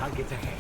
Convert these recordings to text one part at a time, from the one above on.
Targets ahead.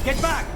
Get back!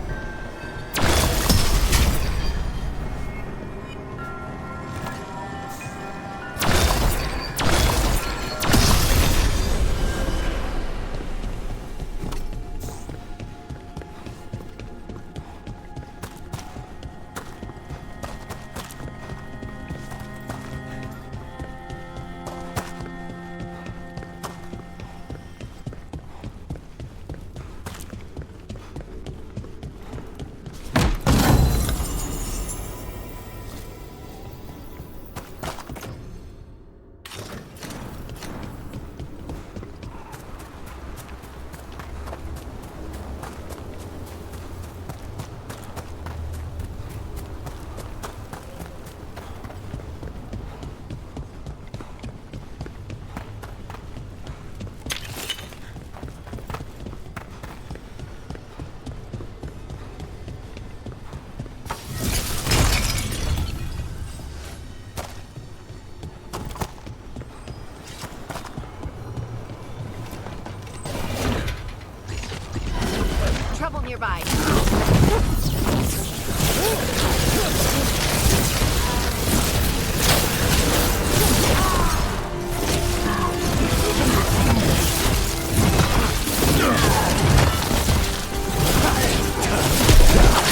Trouble nearby.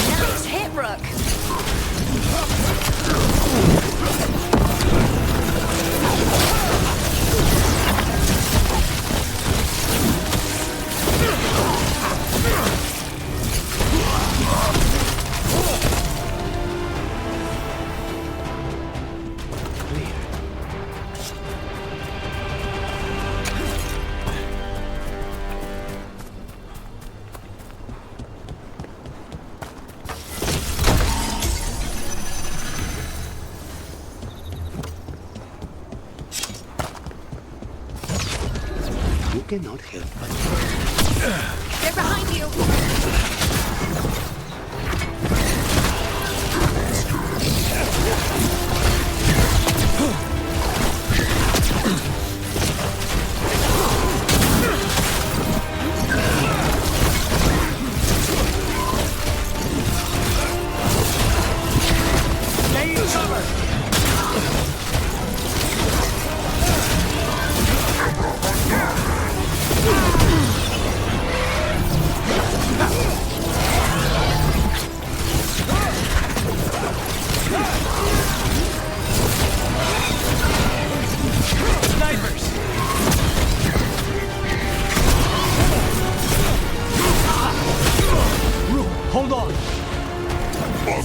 Nice hit, Rook. You cannot help but... They're behind you. Stay in cover! We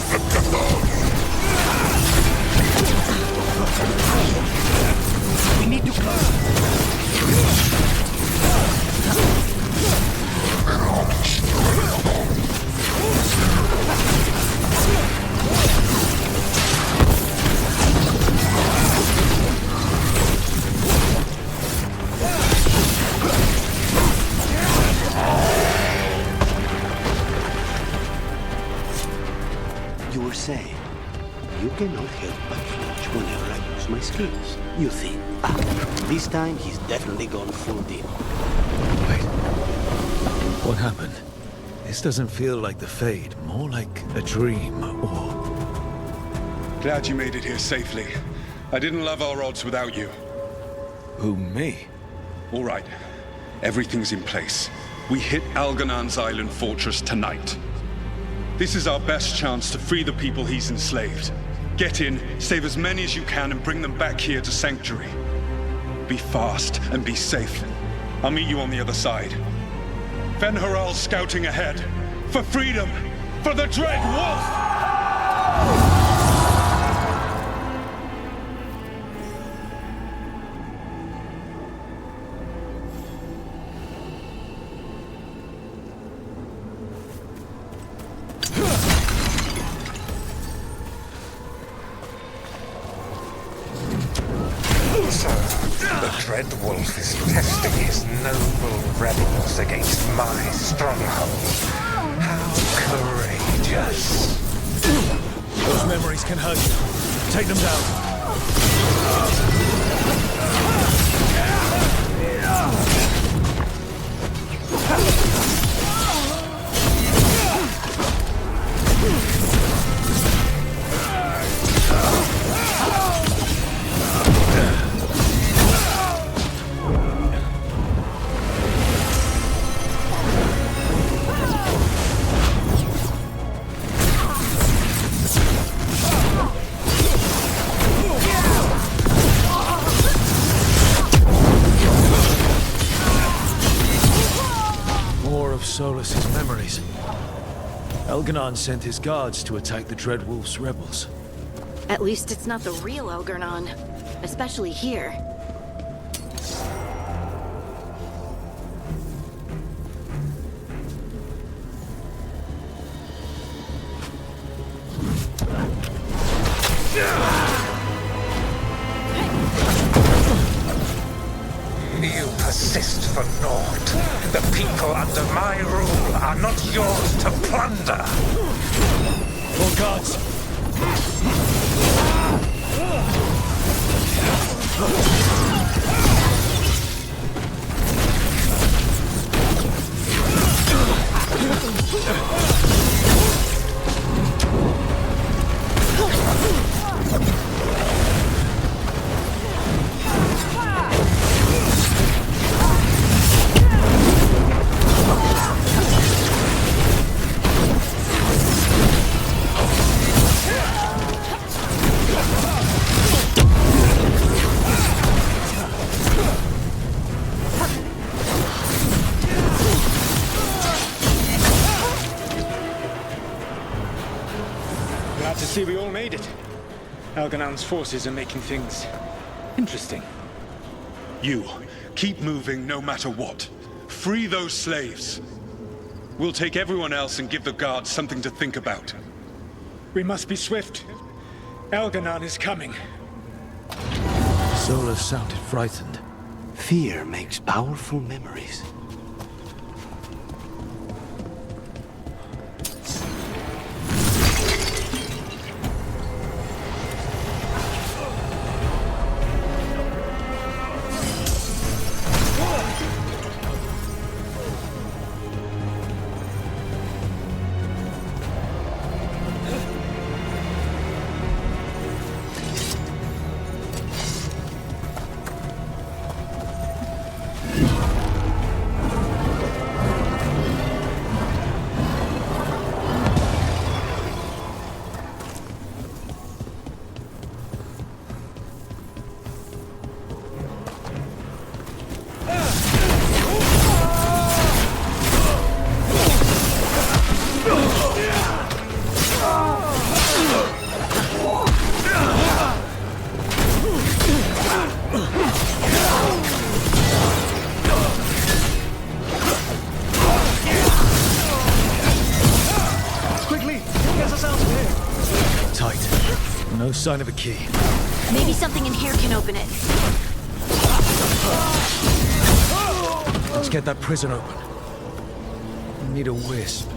need to close. You were saying, you cannot help but flinch whenever I use my skills. You think, this time he's definitely gone full deal. Wait. What happened? This doesn't feel like the Fade, more like a dream, or... Glad you made it here safely. I didn't love our odds without you. Who, me? All right. Everything's in place. We hit Algernon's island fortress tonight. This is our best chance to free the people he's enslaved. Get in, save as many as you can, and bring them back here to Sanctuary. Be fast and be safe. I'll meet you on the other side. Fen-Haral's scouting ahead. For freedom! For the Dread Wolf! So, the Dread Wolf is testing his noble rebels against my stronghold. How courageous. Those memories can hurt you. Take them down. Solas's memories. Elganon sent his guards to attack the Dreadwolf's rebels. At least it's not the real Algernon. Especially here. You persist for naught. The people under my rule are not yours to plunder. More guards! Glad to see we all made it. Algernon's forces are making things interesting. You, keep moving no matter what. Free those slaves. We'll take everyone else and give the guards something to think about. We must be swift. Algernon is coming. Sola sounded frightened. Fear makes powerful memories. tight. No sign of a key. Maybe something in here can open it. Let's get that prison open. I need a wisp.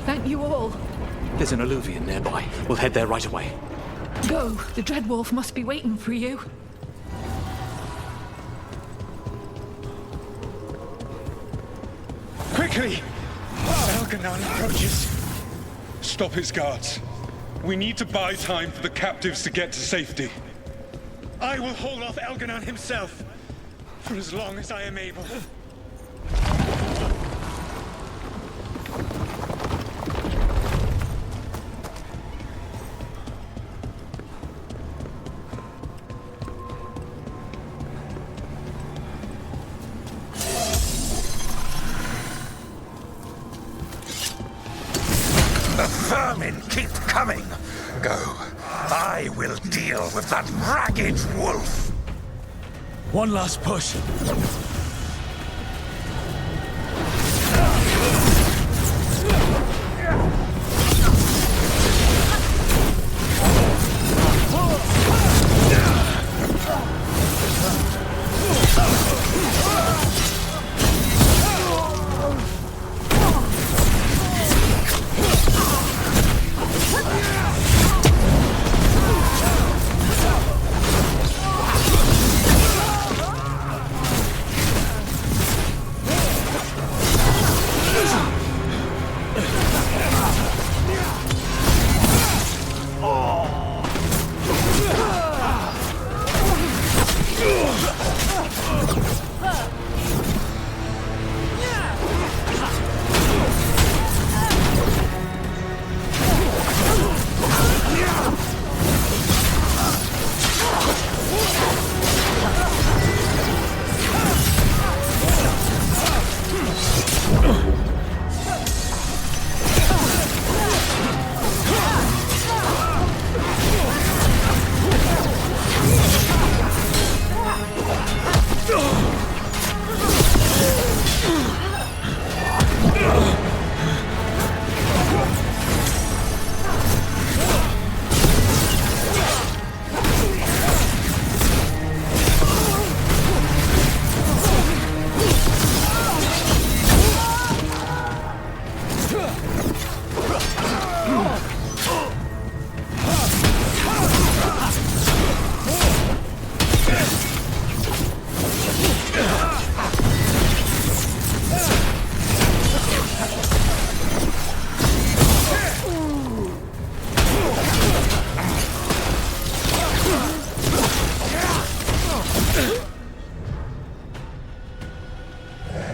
Thank you all. There's an alluvion nearby. We'll head there right away. Go. The Dreadwolf must be waiting for you. Quickly! Algernon approaches. Stop his guards. We need to buy time for the captives to get to safety. I will hold off Algernon himself for as long as I am able. The vermin keep coming. Go. I will deal with that ragged wolf. One last push.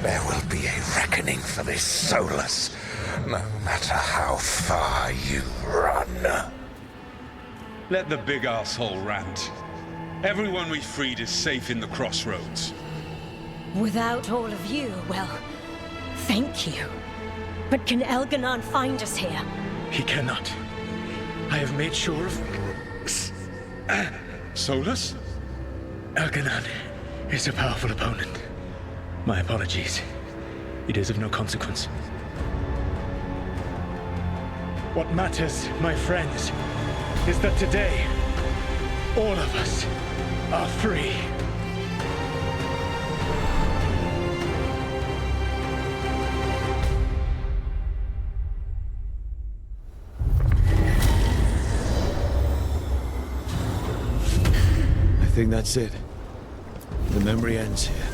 There will be a reckoning for this Solus, no matter how far you run. Let the big asshole rant. Everyone we freed is safe in the crossroads. Without all of you, well, thank you. But can Elganon find us here? He cannot. I have made sure of... Solus? Algernon is a powerful opponent. My apologies. It is of no consequence. What matters, my friends, is that today, all of us are free. I think that's it. The memory ends here.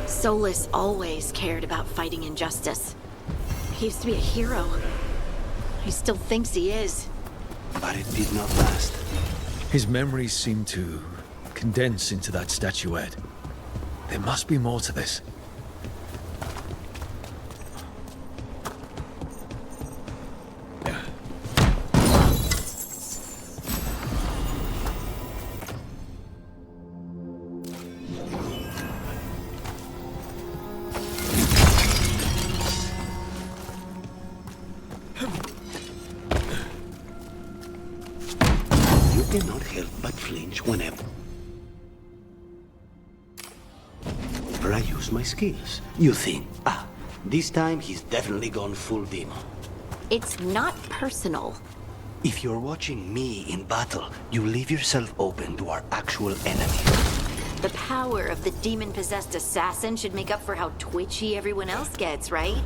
Solus always cared about fighting injustice. He used to be a hero. He still thinks he is. But it did not last. His memories seem to condense into that statuette. There must be more to this. flinch whenever I use my skills. You think, this time he's definitely gone full demon. It's not personal. If you're watching me in battle, you leave yourself open to our actual enemy. The power of the demon-possessed assassin should make up for how twitchy everyone else gets, right?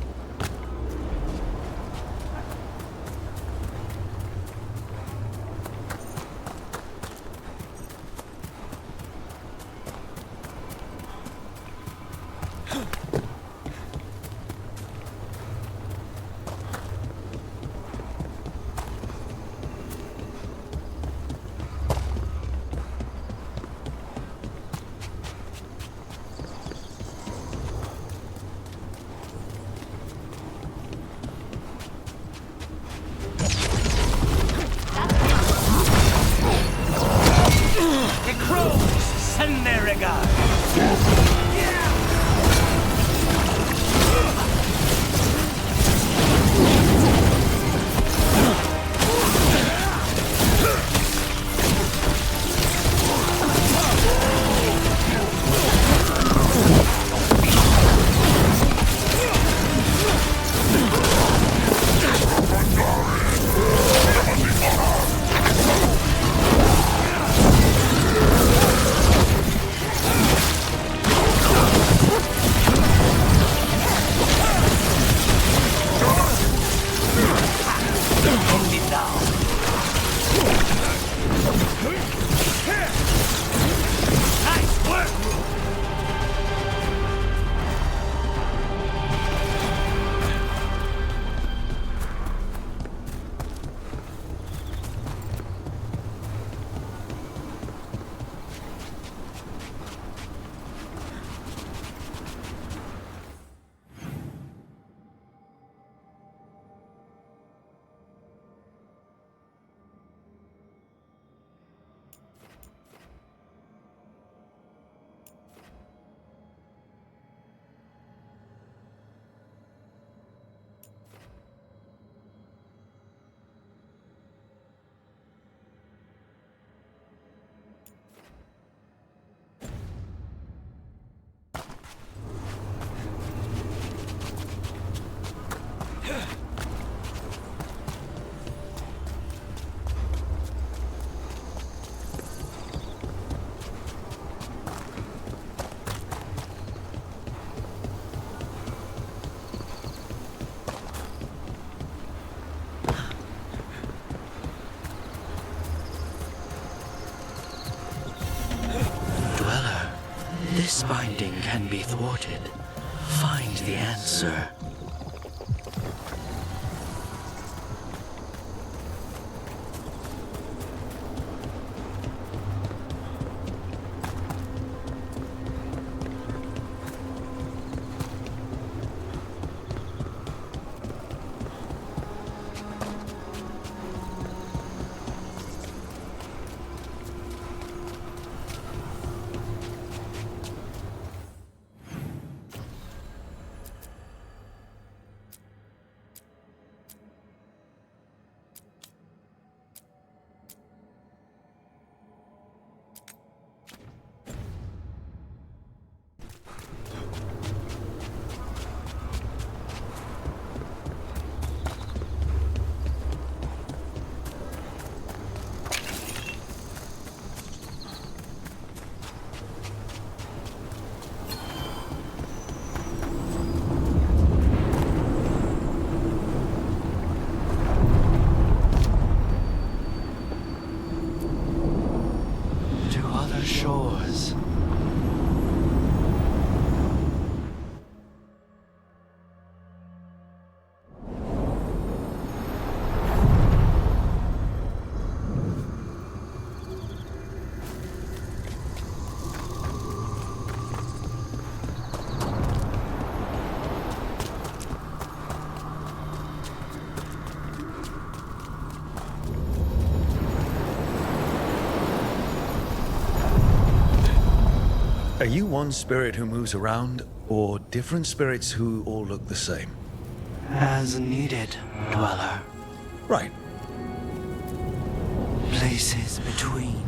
This binding can be thwarted. Find the answer. Shores. Are you one spirit who moves around, or different spirits who all look the same? As needed, Dweller. Right. Places between.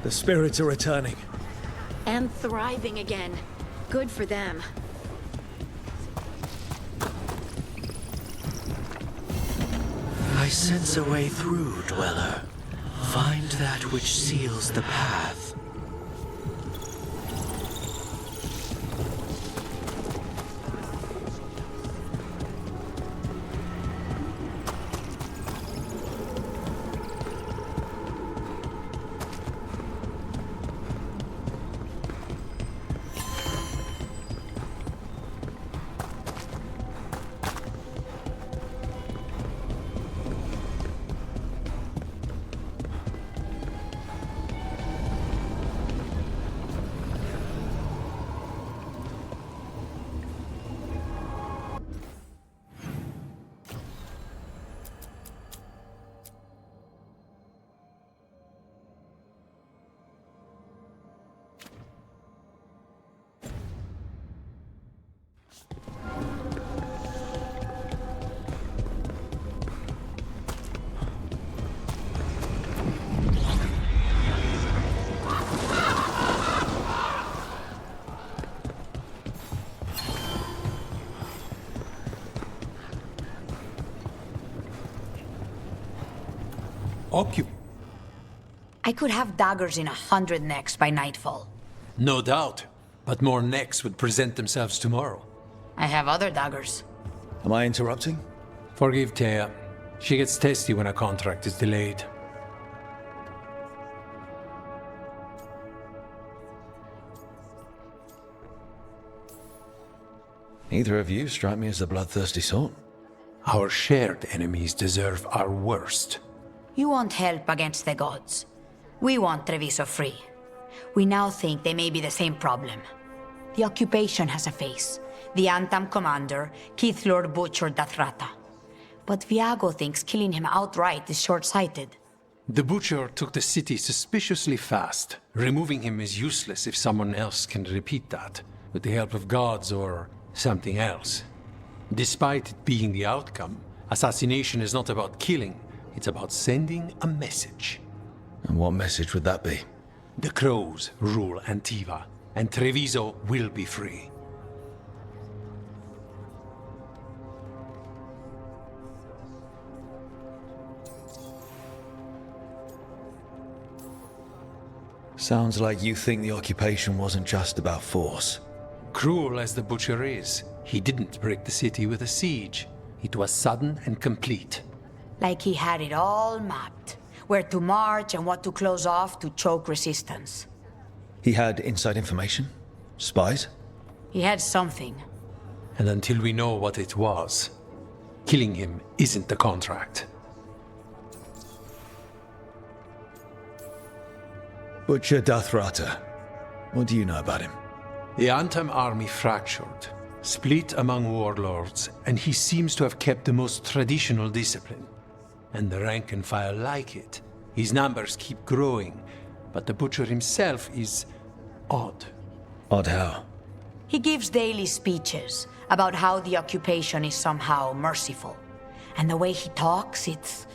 The spirits are returning. And thriving again. Good for them. I sense a way through, Dweller. Find that which seals the path. I could have daggers in 100 necks by nightfall. No doubt. But more necks would present themselves tomorrow. I have other daggers. Am I interrupting? Forgive Thea. She gets testy when a contract is delayed. Neither of you strike me as the bloodthirsty sort. Our shared enemies deserve our worst. You want help against the gods. We want Treviso free. We now think they may be the same problem. The occupation has a face. The Antam commander, Keith Lord Butcher Dathrata. But Viago thinks killing him outright is short-sighted. The Butcher took the city suspiciously fast. Removing him is useless if someone else can repeat that, with the help of gods or something else. Despite it being the outcome, assassination is not about killing, it's about sending a message. And what message would that be? The Crows rule Antiva, and Treviso will be free. Sounds like you think the occupation wasn't just about force. Cruel as the Butcher is, he didn't break the city with a siege. It was sudden and complete. Like he had it all mapped. Where to march and what to close off to choke resistance. He had inside information? Spies? He had something. And until we know what it was, killing him isn't the contract. Butcher Dathrata. What do you know about him? The Antam army fractured, split among warlords, and he seems to have kept the most traditional discipline. And the rank and file like it. His numbers keep growing, but the Butcher himself is odd. Odd how? He gives daily speeches about how the occupation is somehow merciful. And the way he talks, it's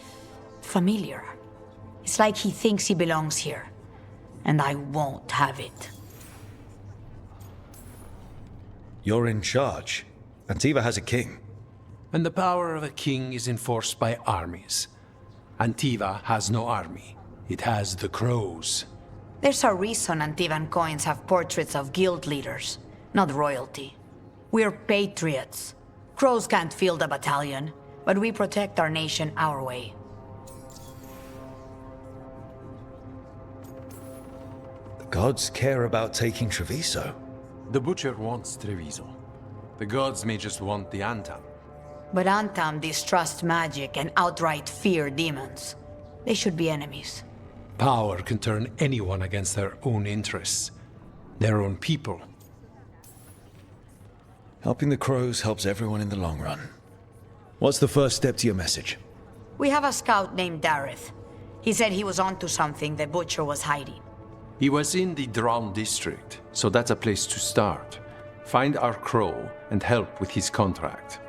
familiar. It's like he thinks he belongs here. And I won't have it. You're in charge. Antiva has a king. And the power of a king is enforced by armies. Antiva has no army. It has the Crows. There's a reason Antivan coins have portraits of guild leaders, not royalty. We're patriots. Crows can't field a battalion, but we protect our nation our way. The gods care about taking Treviso. The Butcher wants Treviso. The gods may just want the Antam. But Antam distrust magic and outright fear demons. They should be enemies. Power can turn anyone against their own interests, their own people. Helping the Crows helps everyone in the long run. What's the first step to your message? We have a scout named Dareth. He said he was onto something the Butcher was hiding. He was in the Drown district, so that's a place to start. Find our Crow and help with his contract.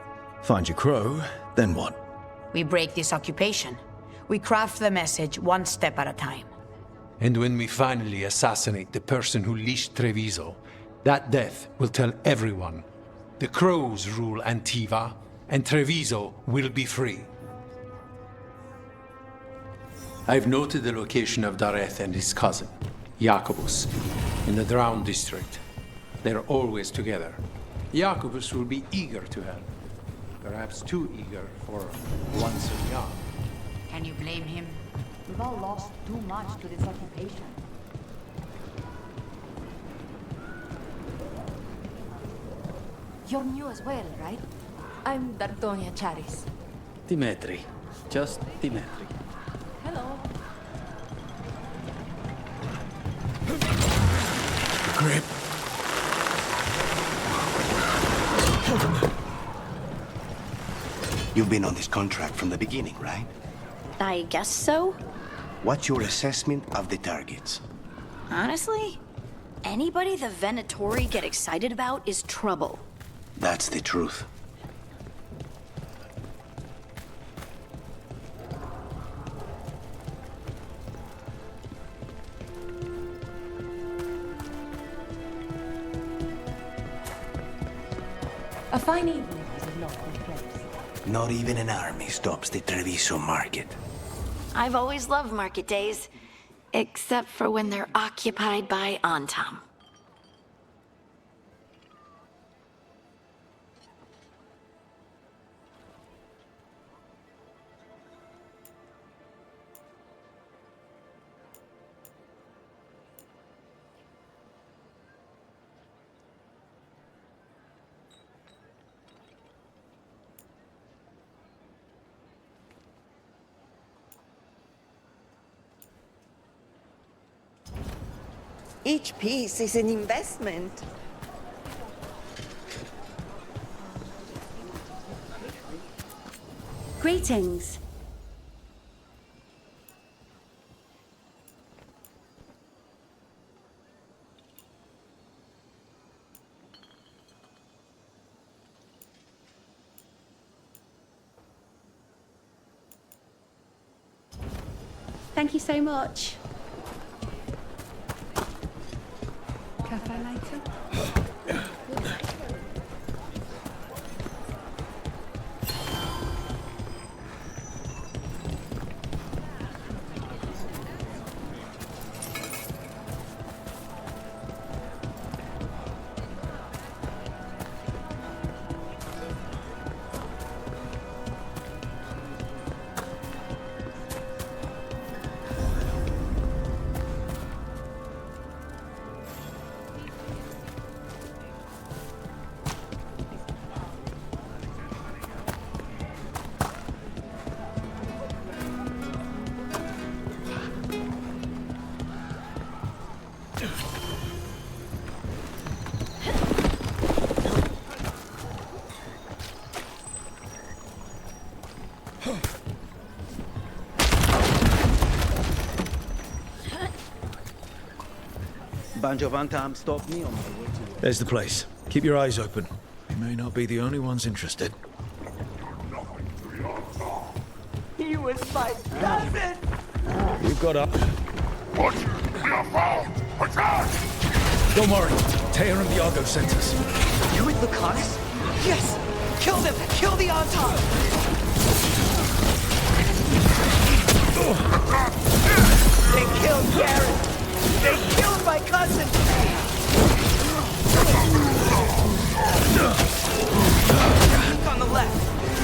Find your Crow, then what? We break this occupation. We craft the message one step at a time. And when we finally assassinate the person who leashed Treviso, that death will tell everyone. The Crows rule Antiva, and Treviso will be free. I've noted the location of Dareth and his cousin, Jacobus, in the Drowned district. They're always together. Jacobus will be eager to help. Perhaps too eager for one so young. Can you blame him? We've all lost too much to this occupation. You're new as well, right? I'm Dardonia Charis. Dimitri. Just Dimitri. Hello. Grip. You've been on this contract from the beginning, right? I guess so. What's your assessment of the targets? Honestly, anybody the Venatori get excited about is trouble. That's the truth. A fine evening was a local place. Not even an army stops the Treviso market. I've always loved market days, except for when they're occupied by Antam. Each piece is an investment. Greetings. Thank you so much. Cafe later? Bunch of Antam stopped me on my way to... There's the place. Keep your eyes open. We may not be the only ones interested. He was my cousin! We've got up. Watch! We are found! Attack! Don't worry. Tear and the Argo sent us. You with Lucanus? Yes! Kill them! Kill the Antam! They killed Garrett! They killed my cousin! Peek on the left!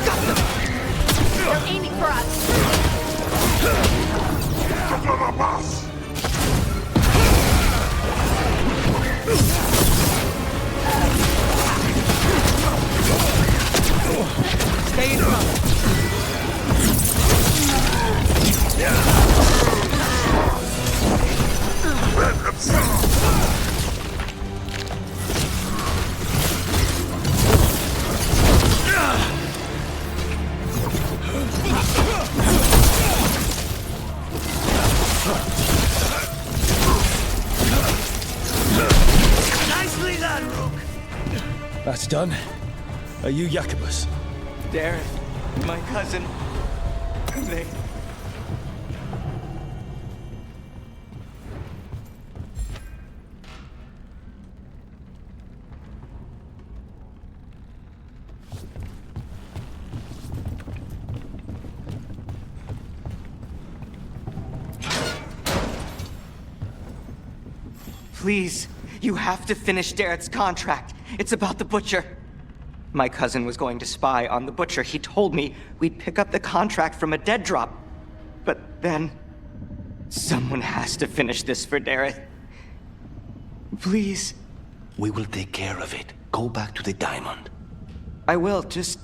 Got them! They're aiming for us! Get to the bus! Stay in front! Let them stop! Nicely done, Rook! That's done. Are you Jacobus? Darren, my cousin. Please, you have to finish Darrett's contract. It's about the Butcher. My cousin was going to spy on the Butcher. He told me we'd pick up the contract from a dead drop. But then... someone has to finish this for Darrett. Please. We will take care of it. Go back to the diamond. I will, just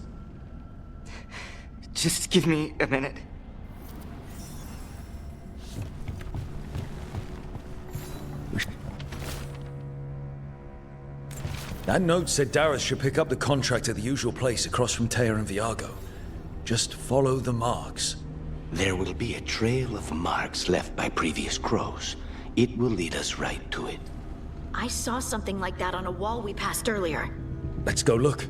give me a minute. That note said Dareth should pick up the contract at the usual place across from Teir and Viago. Just follow the marks. There will be a trail of marks left by previous crows. It will lead us right to it. I saw something like that on a wall we passed earlier. Let's go look.